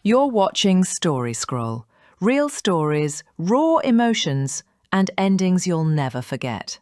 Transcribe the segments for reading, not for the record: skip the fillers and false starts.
You're watching Story Scroll. Real stories, raw emotions, and endings you'll never forget.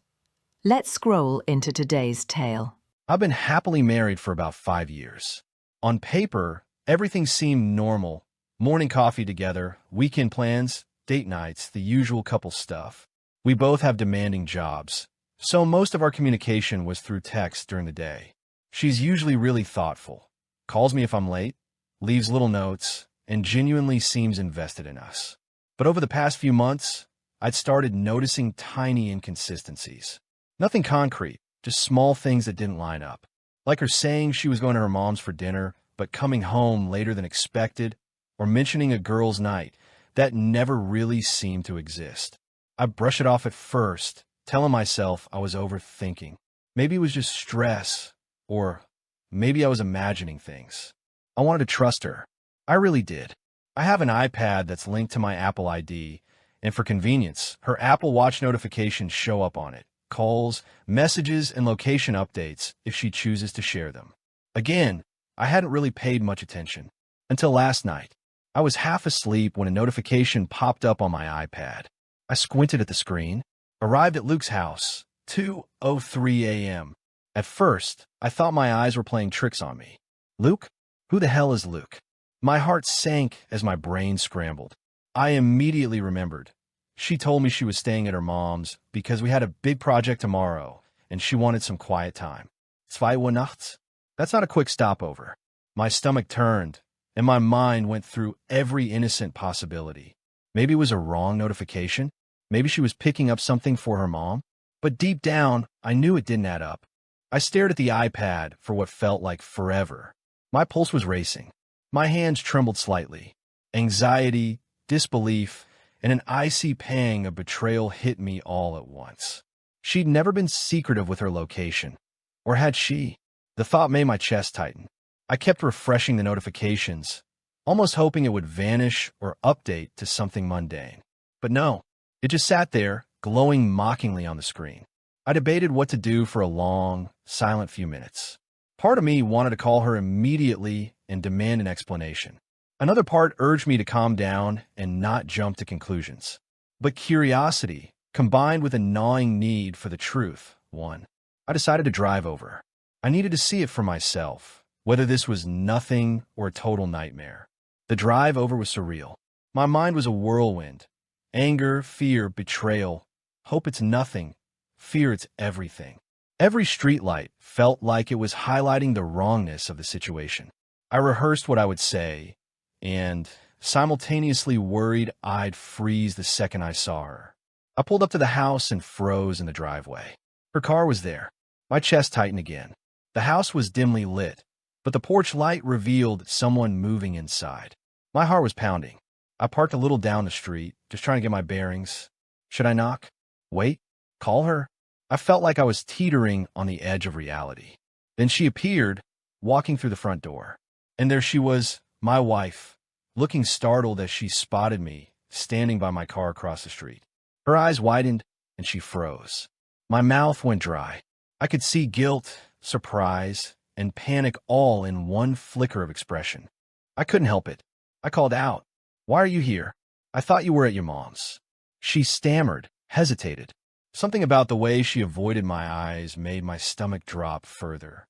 Let's scroll into today's tale. I've been happily married for about 5 years. On paper, everything seemed normal. Morning coffee together, weekend plans, date nights, the usual couple stuff. We both have demanding jobs, so most of our communication was through text during the day. She's usually really thoughtful, calls me if I'm late, leaves little notes, and genuinely seems invested in us. But over the past few months, I'd started noticing tiny inconsistencies. Nothing concrete, just small things that didn't line up. Like her saying she was going to her mom's for dinner, but coming home later than expected, or mentioning a girls' night that never really seemed to exist. I brush it off at first, telling myself I was overthinking. Maybe it was just stress, or maybe I was imagining things. I wanted to trust her. I really did. I have an iPad that's linked to my Apple ID, and for convenience, her Apple Watch notifications show up on it. Calls, messages, and location updates if she chooses to share them. Again, I hadn't really paid much attention. Until last night. I was half asleep when a notification popped up on my iPad. I squinted at the screen. Arrived at Luke's house, 2:03 a.m. At first, I thought my eyes were playing tricks on me. Luke? Who the hell is Luke? My heart sank as my brain scrambled. I immediately remembered. She told me she was staying at her mom's because we had a big project tomorrow and she wanted some quiet time. 2 Uhr nachts? That's not a quick stopover. My stomach turned, and my mind went through every innocent possibility. Maybe it was a wrong notification. Maybe she was picking up something for her mom. But deep down, I knew it didn't add up. I stared at the iPad for what felt like forever. My pulse was racing. My hands trembled slightly. Anxiety, disbelief, and an icy pang of betrayal hit me all at once. She'd never been secretive with her location. Or had she? The thought made my chest tighten. I kept refreshing the notifications, almost hoping it would vanish or update to something mundane. But no, it just sat there, glowing mockingly on the screen. I debated what to do for a long, silent few minutes. Part of me wanted to call her immediately and demand an explanation. Another part urged me to calm down and not jump to conclusions. But curiosity, combined with a gnawing need for the truth, won. I decided to drive over. I needed to see it for myself, whether this was nothing or a total nightmare. The drive over was surreal. My mind was a whirlwind. Anger, fear, betrayal. Hope it's nothing. Fear it's everything. Every streetlight felt like it was highlighting the wrongness of the situation. I rehearsed what I would say, and simultaneously worried I'd freeze the second I saw her. I pulled up to the house and froze in the driveway. Her car was there. My chest tightened again. The house was dimly lit, but the porch light revealed someone moving inside. My heart was pounding. I parked a little down the street, just trying to get my bearings. Should I knock? Wait? Call her? I felt like I was teetering on the edge of reality. Then she appeared, walking through the front door. And there she was, my wife, looking startled as she spotted me, standing by my car across the street. Her eyes widened, and she froze. My mouth went dry. I could see guilt, surprise, and panic all in one flicker of expression. I couldn't help it. I called out, "Why are you here? I thought you were at your mom's." She stammered, hesitated. Something about the way she avoided my eyes made my stomach drop further.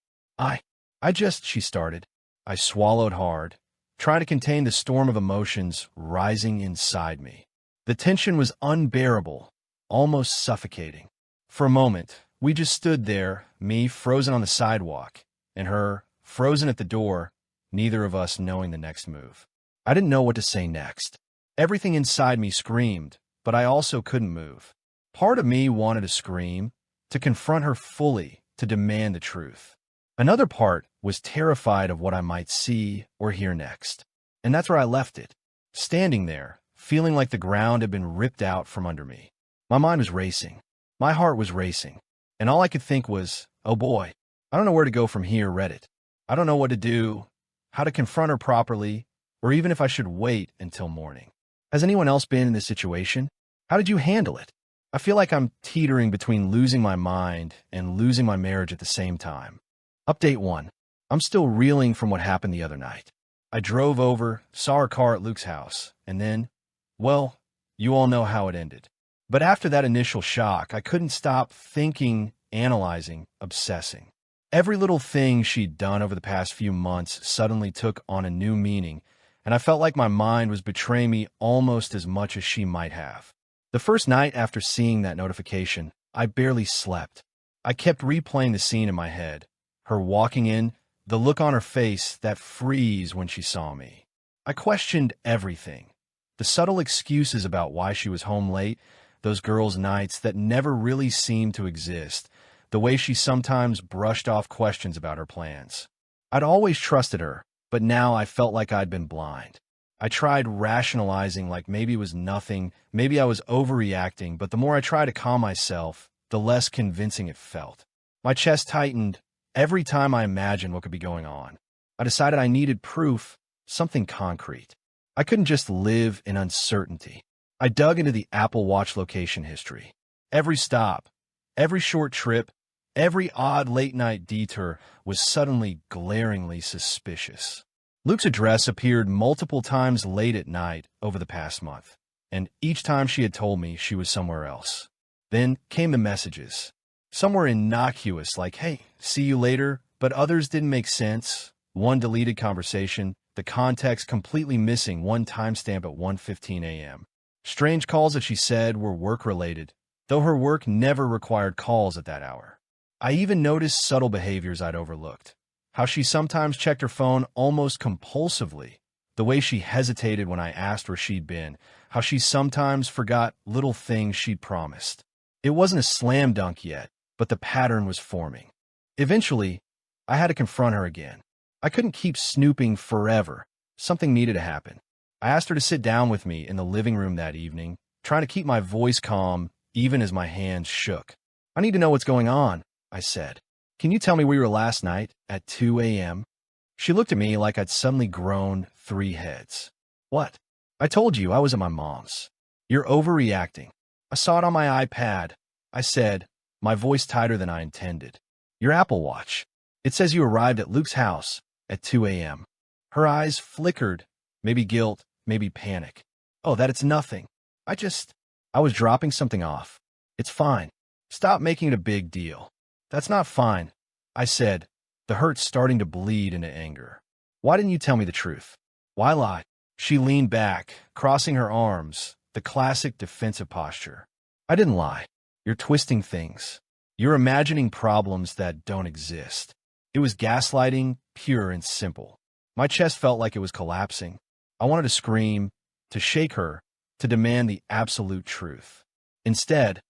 She started. I swallowed hard, trying to contain the storm of emotions rising inside me. The tension was unbearable, almost suffocating. For a moment, we just stood there, me frozen on the sidewalk, and her frozen at the door, neither of us knowing the next move. I didn't know what to say next. Everything inside me screamed, but I also couldn't move. Part of me wanted to scream, to confront her fully, to demand the truth. Another part was terrified of what I might see or hear next. And that's where I left it, standing there, feeling like the ground had been ripped out from under me. My mind was racing. My heart was racing. And all I could think was, oh boy, I don't know where to go from here, Reddit. I don't know what to do, how to confront her properly, or even if I should wait until morning. Has anyone else been in this situation? How did you handle it? I feel like I'm teetering between losing my mind and losing my marriage at the same time. Update 1. I'm still reeling from what happened the other night. I drove over, saw her car at Luke's house, and then, well, you all know how it ended. But after that initial shock, I couldn't stop thinking, analyzing, obsessing. Every little thing she'd done over the past few months suddenly took on a new meaning, and I felt like my mind was betraying me almost as much as she might have. The first night after seeing that notification, I barely slept. I kept replaying the scene in my head. Her walking in, the look on her face, that freeze when she saw me. I questioned everything. The subtle excuses about why she was home late, those girls' nights that never really seemed to exist, the way she sometimes brushed off questions about her plans. I'd always trusted her, but now I felt like I'd been blind. I tried rationalizing like maybe it was nothing, maybe I was overreacting, but the more I tried to calm myself, the less convincing it felt. My chest tightened every time I imagined what could be going on. I decided I needed proof, something concrete. I couldn't just live in uncertainty. I dug into the Apple Watch location history. Every stop, every short trip, every odd late-night detour was suddenly glaringly suspicious. Luke's address appeared multiple times late at night over the past month, and each time she had told me she was somewhere else. Then came the messages. Some were innocuous, like, hey, see you later, but others didn't make sense. One deleted conversation, the context completely missing, one timestamp at 1:15 a.m. Strange calls that she said were work-related, though her work never required calls at that hour. I even noticed subtle behaviors I'd overlooked. How she sometimes checked her phone almost compulsively, the way she hesitated when I asked where she'd been, how she sometimes forgot little things she'd promised. It wasn't a slam dunk yet, but the pattern was forming. Eventually, I had to confront her again. I couldn't keep snooping forever. Something needed to happen. I asked her to sit down with me in the living room that evening, trying to keep my voice calm even as my hands shook. I need to know what's going on, I said. Can you tell me where you were last night at 2 a.m.? She looked at me like I'd suddenly grown 3 heads. What? I told you I was at my mom's. You're overreacting. I saw it on my iPad, I said, my voice tighter than I intended. Your Apple Watch. It says you arrived at Luke's house at 2 a.m. Her eyes flickered, maybe guilt, maybe panic. Oh, that it's nothing. I was dropping something off. It's fine. Stop making it a big deal. That's not fine, I said, the hurt starting to bleed into anger. Why didn't you tell me the truth? Why lie? She leaned back, crossing her arms, the classic defensive posture. I didn't lie. You're twisting things. You're imagining problems that don't exist. It was gaslighting, pure and simple. My chest felt like it was collapsing. I wanted to scream, to shake her, to demand the absolute truth. Instead,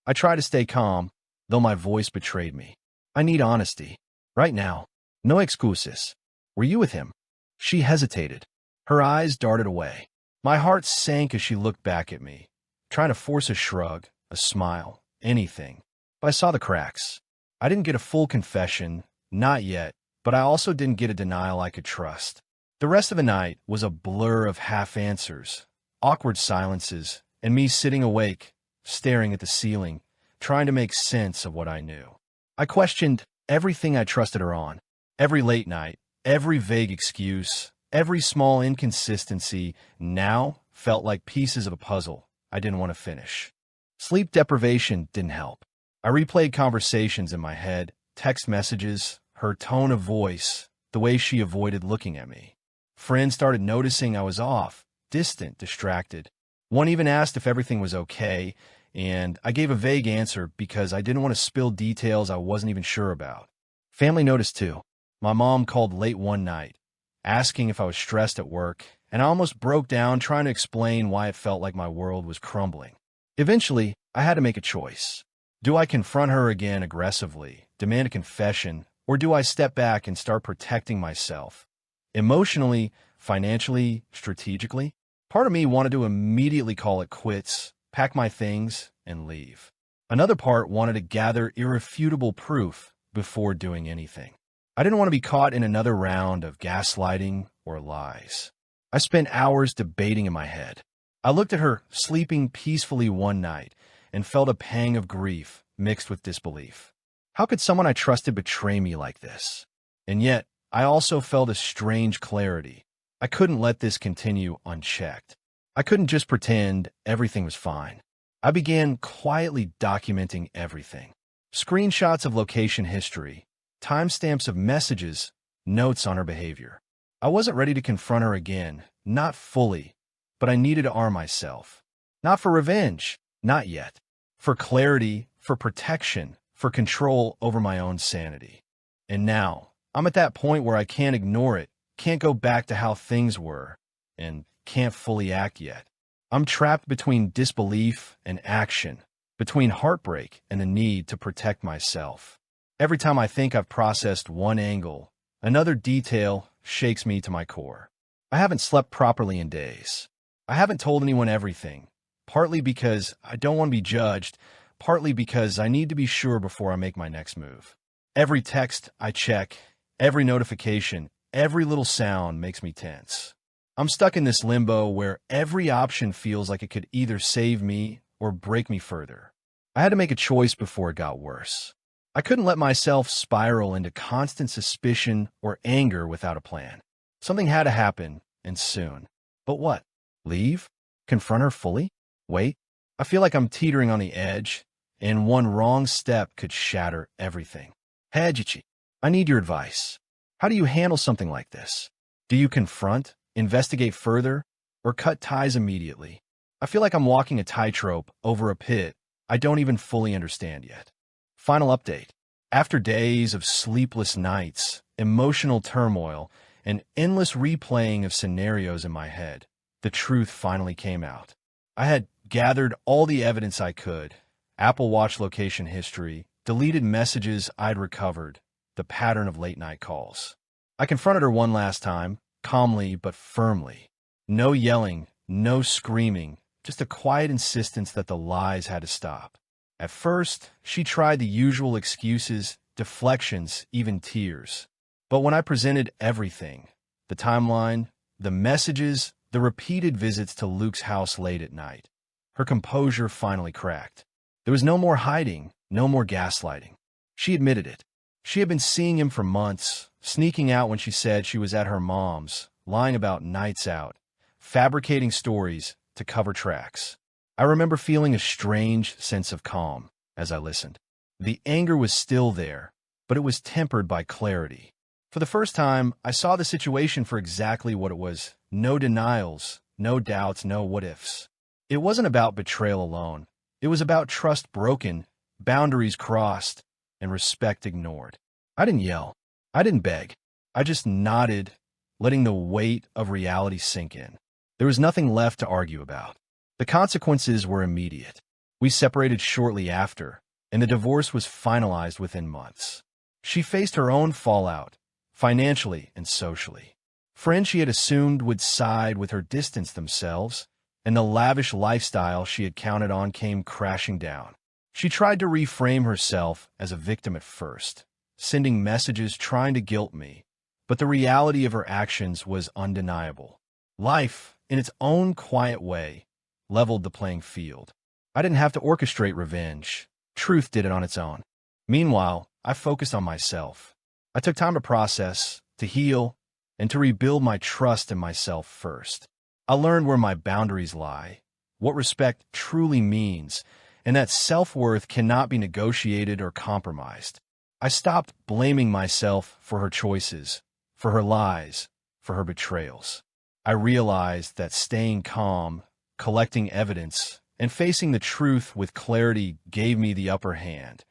I tried to stay calm, though my voice betrayed me. I need honesty. Right now. No excuses. Were you with him? She hesitated. Her eyes darted away. My heart sank as she looked back at me, trying to force a shrug, a smile, anything. But I saw the cracks. I didn't get a full confession, not yet, but I also didn't get a denial I could trust. The rest of the night was a blur of half answers, awkward silences, and me sitting awake, staring at the ceiling, trying to make sense of what I knew. I questioned everything I trusted her on. Every late night, every vague excuse, every small inconsistency now felt like pieces of a puzzle I didn't want to finish. Sleep deprivation didn't help. I replayed conversations in my head, text messages, her tone of voice, the way she avoided looking at me. Friends started noticing I was off, distant, distracted. One even asked if everything was okay, and I gave a vague answer because I didn't want to spill details I wasn't even sure about. Family noticed too. My mom called late one night, asking if I was stressed at work, and I almost broke down trying to explain why it felt like my world was crumbling. Eventually, I had to make a choice. Do I confront her again aggressively, demand a confession, or do I step back and start protecting myself? Emotionally, financially, strategically? Part of me wanted to immediately call it quits, pack my things, and leave. Another part wanted to gather irrefutable proof before doing anything. I didn't want to be caught in another round of gaslighting or lies. I spent hours debating in my head. I looked at her sleeping peacefully one night and felt a pang of grief mixed with disbelief. How could someone I trusted betray me like this? And yet, I also felt a strange clarity, I couldn't let this continue unchecked. I couldn't just pretend everything was fine. I began quietly documenting everything. Screenshots of location history, timestamps of messages, notes on her behavior. I wasn't ready to confront her again, not fully, but I needed to arm myself. Not for revenge, not yet. For clarity, for protection, for control over my own sanity. And now, I'm at that point where I can't ignore it, can't go back to how things were, and can't fully act yet. I'm trapped between disbelief and action, between heartbreak and the need to protect myself. Every time I think I've processed one angle, another detail shakes me to my core. I haven't slept properly in days. I haven't told anyone everything, partly because I don't want to be judged, partly because I need to be sure before I make my next move. Every text I check, every notification, every little sound makes me tense. I'm stuck in this limbo where every option feels like it could either save me or break me further. I had to make a choice before it got worse. I couldn't let myself spiral into constant suspicion or anger without a plan. Something had to happen, and soon. But what? Leave? Confront her fully? Wait? I feel like I'm teetering on the edge, and one wrong step could shatter everything. Hajichi, I need your advice. How do you handle something like this? Do you confront, investigate further, or cut ties immediately? I feel like I'm walking a tightrope over a pit I don't even fully understand yet. Final update. After days of sleepless nights, emotional turmoil, and endless replaying of scenarios in my head, the truth finally came out. I had gathered all the evidence I could, Apple Watch location history, deleted messages I'd recovered, the pattern of late-night calls. I confronted her one last time, calmly but firmly. No yelling, no screaming, just a quiet insistence that the lies had to stop. At first, she tried the usual excuses, deflections, even tears. But when I presented everything, the timeline, the messages, the repeated visits to Luke's house late at night, her composure finally cracked. There was no more hiding, no more gaslighting. She admitted it. She had been seeing him for months, sneaking out when she said she was at her mom's, lying about nights out, fabricating stories to cover tracks. I remember feeling a strange sense of calm as I listened. The anger was still there, but it was tempered by clarity. For the first time, I saw the situation for exactly what it was. No denials, no doubts, no what-ifs. It wasn't about betrayal alone. It was about trust broken, boundaries crossed, and respect ignored. I didn't yell. I didn't beg. I just nodded, letting the weight of reality sink in. There was nothing left to argue about. The consequences were immediate. We separated shortly after, and the divorce was finalized within months. She faced her own fallout, financially and socially. Friends she had assumed would side with her distanced themselves, and the lavish lifestyle she had counted on came crashing down. She tried to reframe herself as a victim at first, sending messages trying to guilt me, but the reality of her actions was undeniable. Life, in its own quiet way, leveled the playing field. I didn't have to orchestrate revenge. Truth did it on its own. Meanwhile, I focused on myself. I took time to process, to heal, and to rebuild my trust in myself first. I learned where my boundaries lie, what respect truly means, and that self-worth cannot be negotiated or compromised. I stopped blaming myself for her choices, for her lies, for her betrayals. I realized that staying calm, collecting evidence, and facing the truth with clarity gave me the upper hand,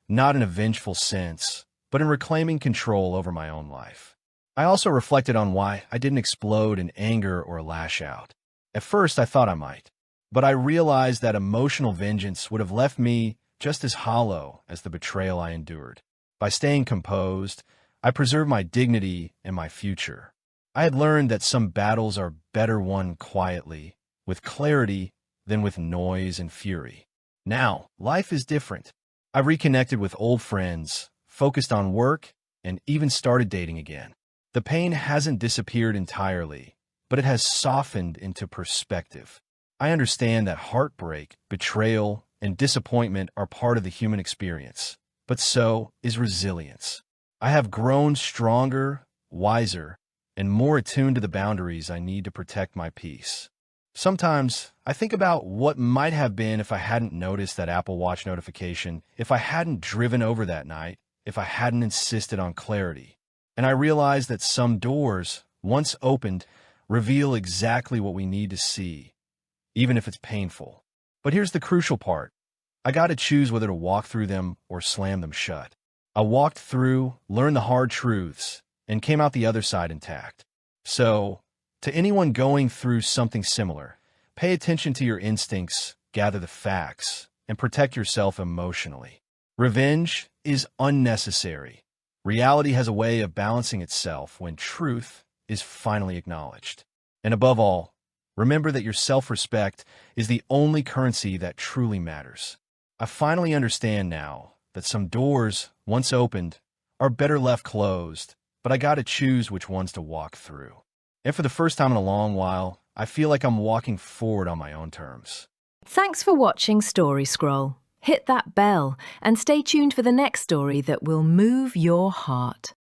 not in a vengeful sense, but in reclaiming control over my own life. I also reflected on why I didn't explode in anger or lash out. At first, I thought I might, but I realized that emotional vengeance would have left me just as hollow as the betrayal I endured. By staying composed, I preserved my dignity and my future. I had learned that some battles are better won quietly, with clarity, than with noise and fury. Now, life is different. I reconnected with old friends, focused on work, and even started dating again. The pain hasn't disappeared entirely, but it has softened into perspective. I understand that heartbreak, betrayal, and disappointment are part of the human experience, but so is resilience. I have grown stronger, wiser, and more attuned to the boundaries I need to protect my peace. Sometimes I think about what might have been if I hadn't noticed that Apple Watch notification, if I hadn't driven over that night, if I hadn't insisted on clarity. And I realize that some doors, once opened, reveal exactly what we need to see, even if it's painful. But here's the crucial part. I got to choose whether to walk through them or slam them shut. I walked through, learned the hard truths, and came out the other side intact. So, to anyone going through something similar, pay attention to your instincts, gather the facts, and protect yourself emotionally. Revenge is unnecessary. Reality has a way of balancing itself when truth is finally acknowledged. And above all, remember that your self-respect is the only currency that truly matters. I finally understand now that some doors, once opened, are better left closed, but I gotta choose which ones to walk through. And for the first time in a long while, I feel like I'm walking forward on my own terms. Thanks for watching Story Scroll. Hit that bell and stay tuned for the next story that will move your heart.